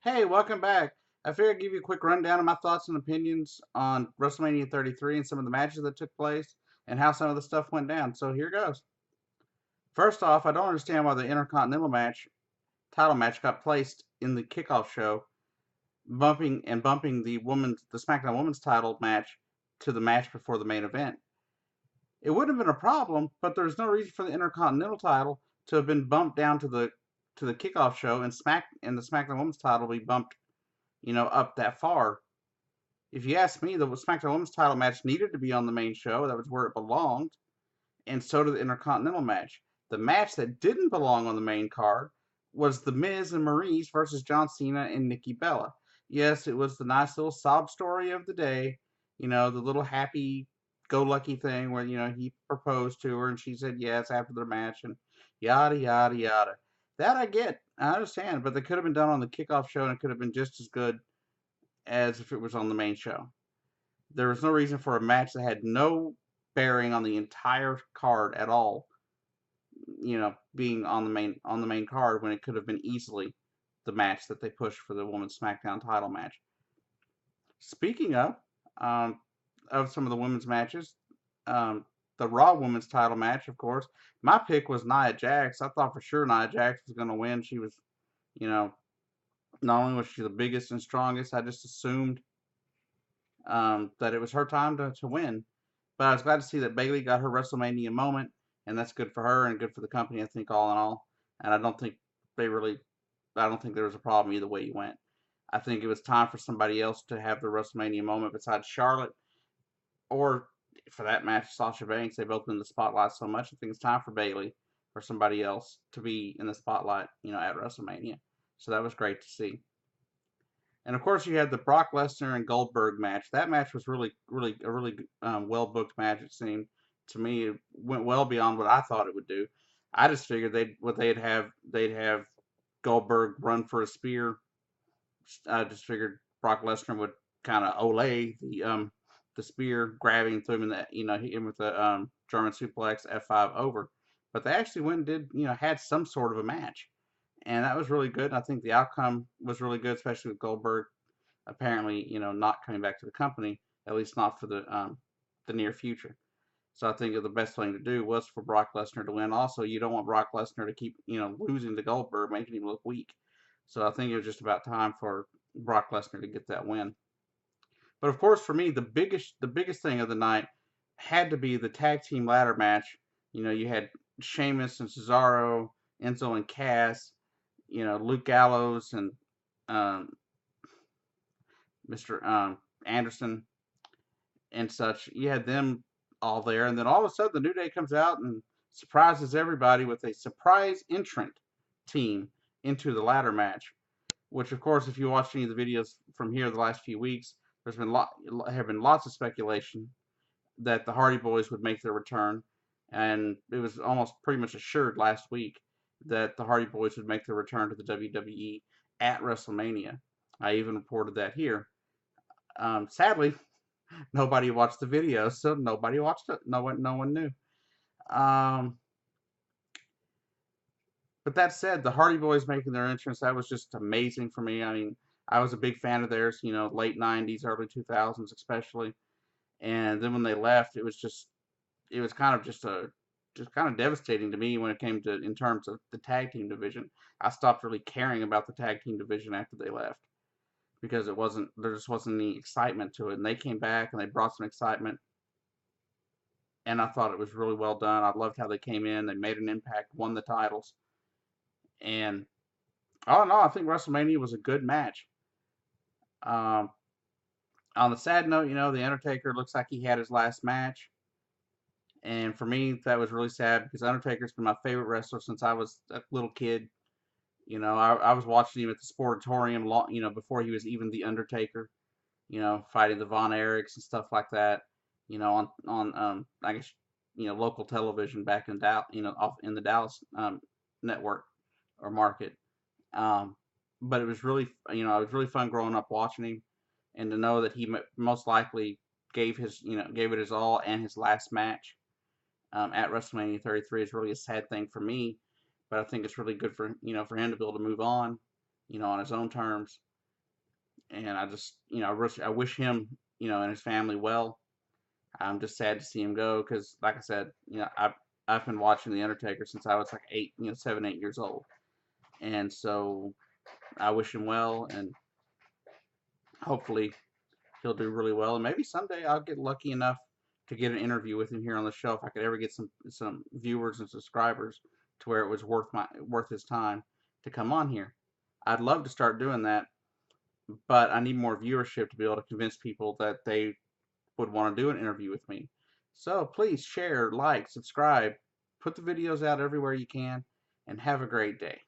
Hey, welcome back. I figured I'd give you a quick rundown of my thoughts and opinions on WrestleMania 33 and some of the matches that took place and how some of the stuff went down. So here goes. First off, I don't understand why the Intercontinental title match got placed in the kickoff show, bumping the SmackDown Women's title match to the match before the main event. It wouldn't have been a problem, but there's no reason for the Intercontinental title to have been bumped down to the kickoff show and the SmackDown Women's title be bumped, up that far. If you ask me, the SmackDown Women's title match needed to be on the main show. That was where it belonged, and so did the Intercontinental match. The match that didn't belong on the main card was The Miz and Maurice versus John Cena and Nikki Bella. Yes, it was the nice little sob story of the day, the little happy go lucky thing where, he proposed to her and she said yes after their match and yada, yada, yada. That I get. I understand, but they could have been done on the kickoff show and it could have been just as good as if it was on the main show. There was no reason for a match that had no bearing on the entire card at all, being on the main card when it could have been easily the match that they pushed for the women's SmackDown title match. Speaking um, of some of the women's matches, um, the Raw Women's title match, of course, my pick was Nia Jax. I thought for sure Nia Jax was going to win. She was, you know, not only was she the biggest and strongest, I just assumed that it was her time to win. But I was glad to see that Bayley got her WrestleMania moment, and that's good for her and good for the company, I think, all in all. And they really, I don't think there was a problem either way you went. I think it was time for somebody else to have the WrestleMania moment besides Charlotte, or for that match, Sasha Banks. They've both been in the spotlight so much. I think it's time for Bayley or somebody else to be in the spotlight, at WrestleMania. So that was great to see. And of course, you had the Brock Lesnar and Goldberg match. That match was really well booked match. It seemed to me it went well beyond what I thought it would do. I just figured they'd have Goldberg run for a spear. I just figured Brock Lesnar would kind of ole the spear, grabbing through him in that hit him with the German suplex F5 over. But they actually went and did had some sort of a match, and that was really good. I think the outcome was really good, especially with Goldberg apparently, not coming back to the company, at least not for the near future. So I think the best thing to do was for Brock Lesnar to win. Also, you don't want Brock Lesnar to keep, losing to Goldberg, making him look weak. So I think it was just about time for Brock Lesnar to get that win. But of course, for me, the biggest thing of the night had to be the tag team ladder match. You had Sheamus and Cesaro, Enzo and Cass, Luke Gallows and um, Mr. Anderson and such. You had them all there, and then all of a sudden, the New Day comes out and surprises everybody with a surprise entrant team into the ladder match. Which, of course, if you watch any of the videos from here the last few weeks, have been lots of speculation that the Hardy Boys would make their return, and it was almost pretty much assured last week that the Hardy Boys would make their return to the WWE at WrestleMania. I even reported that here. Sadly, nobody watched the video, so nobody watched it. No one knew. Um, but that said, the Hardy Boys making their entrance, that was just amazing for me. I mean, I was a big fan of theirs, late '90s, early 2000s, especially. And then when they left, it was kind of just kind of devastating to me when it came to in terms of the tag team division. I stopped really caring about the tag team division after they left because there just wasn't any excitement to it. And they came back and they brought some excitement, and I thought it was really well done. I loved how they came in, they made an impact, won the titles, and all in all, I think WrestleMania was a good match. Um, on the sad note, the Undertaker looks like he had his last match, and for me, that was really sad because Undertaker's been my favorite wrestler since I was a little kid. I was watching him at the Sportatorium, before he was even the Undertaker. Fighting the Von Erichs and stuff like that. On I guess local television back in Dallas, off in the Dallas network or market. Um, but it was really fun growing up watching him, and to know that he most likely gave it his all and his last match at WrestleMania 33 is really a sad thing for me. But I think it's really good for him to be able to move on, on his own terms. and I just, I wish him, and his family well. I'm just sad to see him go because, like I said, I've been watching The Undertaker since I was like 8, 7, 8 years old, and so I wish him well, and hopefully he'll do really well, and maybe someday I'll get lucky enough to get an interview with him here on the show if I could ever get some viewers and subscribers to where it was worth his time to come on here. I'd love to start doing that, but I need more viewership to be able to convince people that they would want to do an interview with me. So please share, like, subscribe, put the videos out everywhere you can, and have a great day.